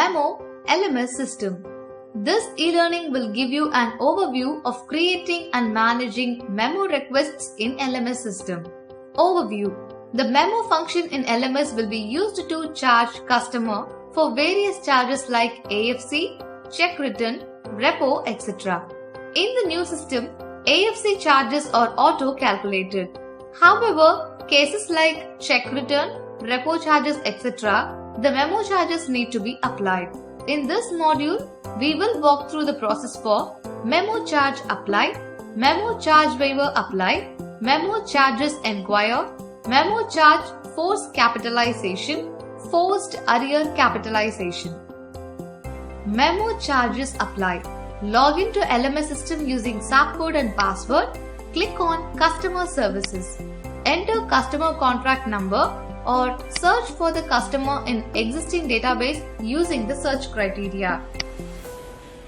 Memo LMS system. This e-learning will give you an overview of creating and managing memo requests in LMS system. Overview. The memo function in LMS will be used to charge customer for various charges like AFC, check return, repo, etc. In the new system, AFC charges are auto-calculated. However, cases like check return, repo charges, etc., the memo charges need to be applied. In this module, we will walk through the process for memo charge applied, memo charge waiver applied, memo charges enquire, memo charge forced capitalization, forced arrear capitalization. Memo charges applied. Log into LMS system using SAP code and password. Click on Customer Services. Enter customer contract number or search for the customer in existing database using the search criteria.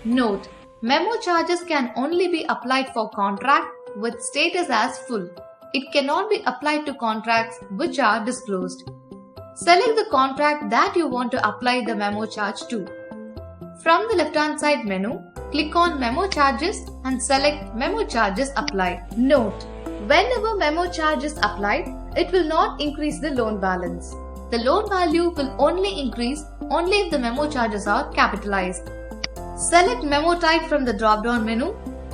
Note: memo charges can only be applied for contract with status as full. It cannot be applied to contracts which are disclosed. Select the contract that you want to apply the memo charge to. From the left-hand side menu, click on Memo Charges and select Memo Charges Applied. Note: whenever memo charge is applied, it will not increase the loan balance. The loan value will only increase only if the memo charges are capitalized. Select memo type from the drop-down menu,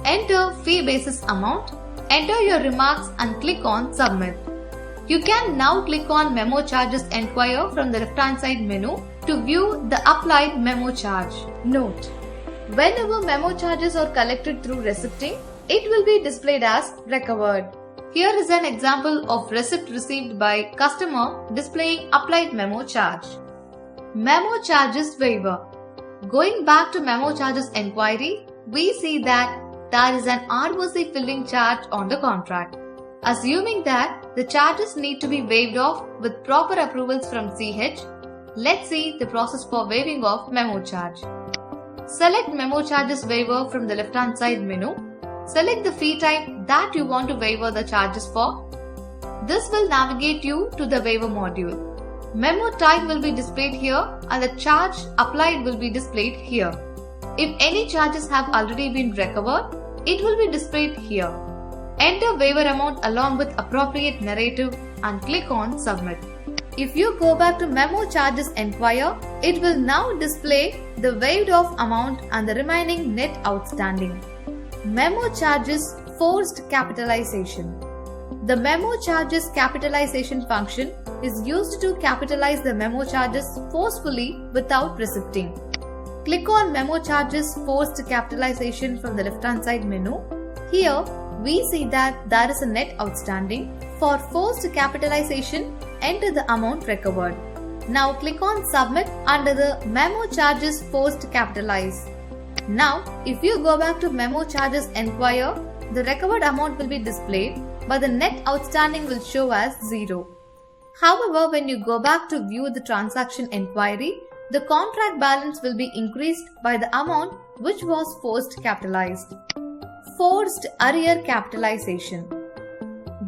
enter fee basis amount, enter your remarks and click on Submit. You can now click on Memo Charges Enquire from the left-hand side menu to view the applied memo charge. Note: whenever memo charges are collected through receipting, it will be displayed as recovered. Here is an example of receipt received by customer displaying applied memo charge. Memo charges waiver. Going back to memo charges enquiry, we see that there is an ROC filling charge on the contract. Assuming that the charges need to be waived off with proper approvals from CH, let's see the process for waiving off memo charge. Select Memo Charges Waiver from the left-hand side menu. Select the fee type that you want to waiver the charges for. This will navigate you to the waiver module. Memo type will be displayed here and the charge applied will be displayed here. If any charges have already been recovered, it will be displayed here. Enter waiver amount along with appropriate narrative and click on Submit. If you go back to Memo Charges Enquire, it will now display the waived off amount and the remaining net outstanding. Memo Charges Forced Capitalization. The Memo Charges Capitalization function is used to capitalize the memo charges forcefully without receipting. Click on Memo Charges Forced Capitalization from the left-hand side menu. Here, we see that there is a net outstanding. For forced capitalization, enter the amount recovered. Now click on Submit under the Memo Charges Forced Capitalize. Now, if you go back to Memo Charges Enquire, the recovered amount will be displayed, but the net outstanding will show as 0. However, when you go back to view the transaction enquiry, the contract balance will be increased by the amount which was forced capitalized. Forced arrear capitalization.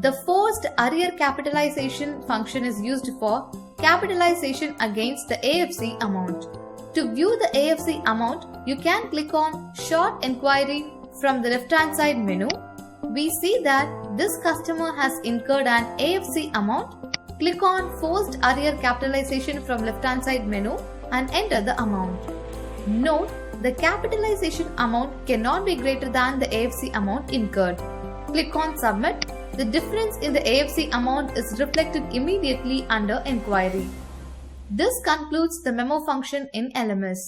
The forced arrear capitalization function is used for capitalization against the AFC amount. To view the AFC amount, you can click on Short Enquiry from the left-hand side menu. We see that this customer has incurred an AFC amount. Click on Forced arrear capitalization from left-hand side menu and enter the amount. Note: the capitalization amount cannot be greater than the AFC amount incurred. Click on Submit. The difference in the AFC amount is reflected immediately under Enquiry. This concludes the memo function in LMS.